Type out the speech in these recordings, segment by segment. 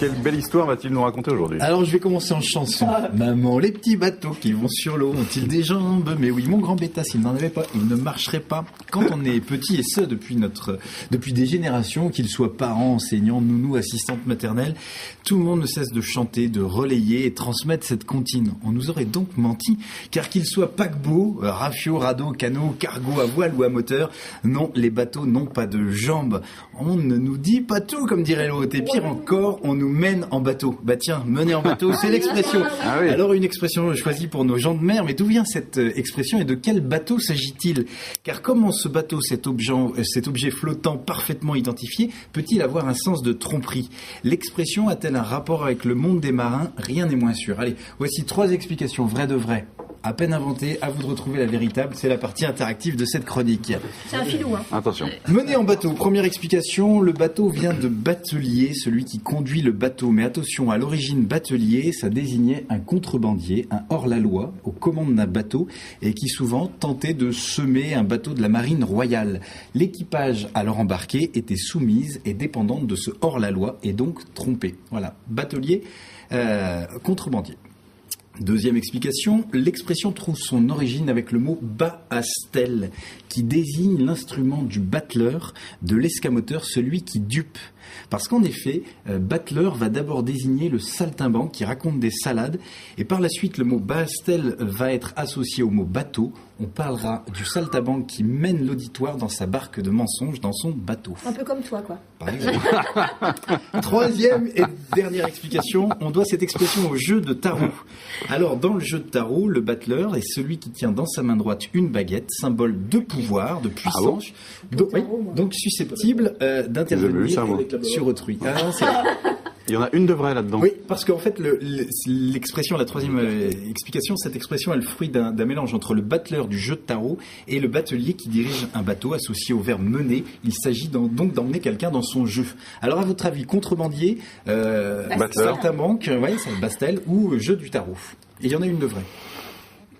Quelle belle histoire va-t-il nous raconter aujourd'hui? Alors je vais commencer en chanson. Maman, les petits bateaux qui vont sur l'eau ont-ils des jambes? Mais oui, mon grand bêta, s'il n'en avait pas, il ne marcherait pas. Quand on est petit, et ce depuis des générations, qu'ils soient parents, enseignants, nounous, assistantes maternelles, tout le monde ne cesse de chanter, de relayer et transmettre cette comptine. On nous aurait donc menti, car qu'ils soient paquebots, rafiaux, radeaux, canots, cargos à voile ou à moteur, non, les bateaux n'ont pas de jambes. On ne nous dit pas tout, comme dirait l'autre. Et pire encore, on nous mène en bateau. Bah tiens, mener en bateau, c'est l'expression. Ah oui. Alors une expression choisie pour nos gens de mer, mais d'où vient cette expression et de quel bateau s'agit-il? Car comment ce bateau, cet objet flottant parfaitement identifié, peut-il avoir un sens de tromperie? L'expression a-t-elle un rapport avec le monde des marins? Rien n'est moins sûr. Allez, voici 3 explications vraies de vraies. À peine inventées, à vous de retrouver la véritable. C'est la partie interactive de cette chronique. C'est un filou, hein. Attention. Mener en bateau, première explication, le bateau vient de batelier, celui qui conduit le bateau. Mais attention, à l'origine, batelier, ça désignait un contrebandier, un hors-la-loi, aux commandes d'un bateau, et qui souvent tentait de semer un bateau de la marine royale. L'équipage alors embarqué était soumise et dépendante de ce hors-la-loi, et donc trompé. Voilà, batelier, contrebandier. Deuxième explication, l'expression trouve son origine avec le mot bastel, qui désigne l'instrument du battleur, de l'escamoteur, celui qui dupe. Parce qu'en effet, battleur va d'abord désigner le saltimbanque qui raconte des salades, et par la suite le mot bastel va être associé au mot bateau. On parlera du saltimbanque qui mène l'auditoire dans sa barque de mensonges, dans son bateau. Un peu comme toi, quoi. Par exemple. Troisième et dernière explication, on doit cette expression au jeu de tarot. Alors, dans le jeu de tarot, le battleur est celui qui tient dans sa main droite une baguette, symbole de pouvoir, de puissance, donc susceptible d'intervenir sur autrui. Ah, non, c'est... Il y en a une de vraie là-dedans. Oui, parce qu'en fait, l'expression, la troisième explication, cette expression est le fruit d'un mélange entre le battleur du jeu de tarot et le batelier qui dirige un bateau associé au verbe mener. Il s'agit donc d'emmener quelqu'un dans son jeu. Alors, à votre avis, contrebandier, saltimbanque, c'est Bastel, ou jeu du tarot? Et il y en a une de vraie.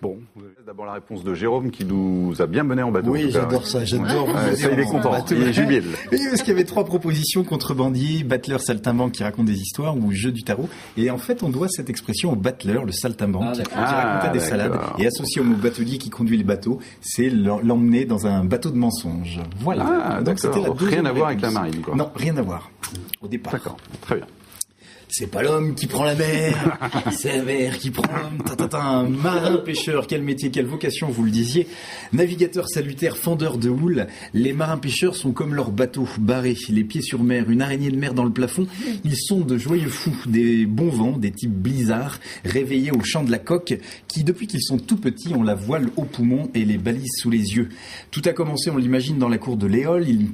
Bon, d'abord la réponse de Jérôme qui nous a bien mené en bateau. Oui, j'adore ça, j'adore. Ouais. Ça, il est content, il est jubile. Oui, parce qu'il y avait 3 propositions, contrebandier, battleur, saltimbanque qui raconte des histoires ou jeu du tarot. Et en fait, on doit cette expression au battleur, le saltimbanque, qui racontait des salades. Et associé au mot batelier qui conduit les bateaux, c'est l'emmener dans un bateau de mensonges. Voilà. Ah, donc c'était la rien à voir avec la marine, quoi. Non, rien à voir. Au départ. D'accord, très bien. C'est pas l'homme qui prend la mer, c'est la mer qui prend l'homme. Un marin pêcheur, quel métier, quelle vocation, vous le disiez. Navigateur salutaire, fendeur de houle. Les marins pêcheurs sont comme leurs bateaux, barrés, les pieds sur mer, une araignée de mer dans le plafond. Ils sont de joyeux fous, des bons vents, des types blizzards, réveillés au chant de la coque, qui depuis qu'ils sont tout petits ont la voile au poumon et les balises sous les yeux. Tout a commencé, on l'imagine, dans la cour de l'Éole. Ils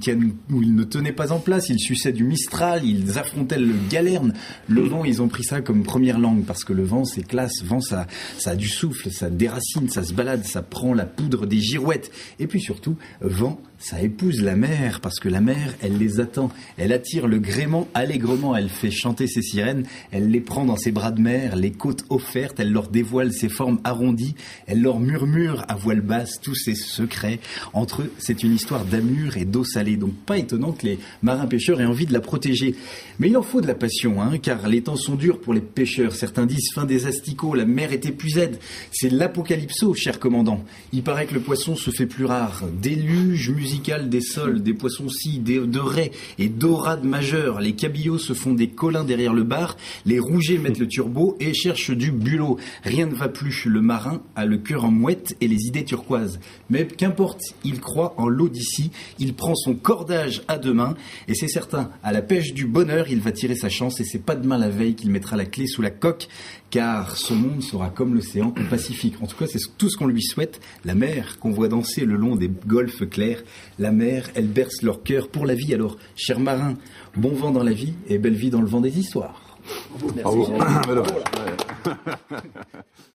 ne tenaient pas en place, ils suçaient du Mistral, ils affrontaient le Galerne. Le vent, ils ont pris ça comme première langue, parce que le vent, c'est classe. Vent, ça a du souffle, ça déracine, ça se balade, ça prend la poudre des girouettes. Et puis surtout, vent, ça épouse la mer, parce que la mer, elle les attend. Elle attire le gréement allègrement, elle fait chanter ses sirènes, elle les prend dans ses bras de mer, les côtes offertes, elle leur dévoile ses formes arrondies, elle leur murmure à voile basse tous ses secrets. Entre eux, c'est une histoire d'amour et d'eau salée, donc pas étonnant que les marins pêcheurs aient envie de la protéger. Mais il en faut de la passion, car les temps sont durs pour les pêcheurs. Certains disent fin des asticots, la mer est épuisée. C'est l'apocalypso, cher commandant. Il paraît que le poisson se fait plus rare. Déluge musical des sols, des poissons-ci, de raies et d'orades majeures. Les cabillots se font des collins derrière le bar, les rougets mettent le turbo et cherchent du bulot. Rien ne va plus. Le marin a le cœur en mouette et les idées turquoises. Mais qu'importe, il croit en l'eau d'ici. Il prend son cordage à 2 mains et c'est certain, à la pêche du bonheur, il va tirer sa chance et c'est pas demain la veille qu'il mettra la clé sous la coque, car ce monde sera comme l'océan Pacifique. En tout cas, c'est tout ce qu'on lui souhaite. La mer qu'on voit danser le long des golfes clairs, la mer, elle berce leur cœur pour la vie. Alors, chers marins, bon vent dans la vie et belle vie dans le vent des histoires. Merci.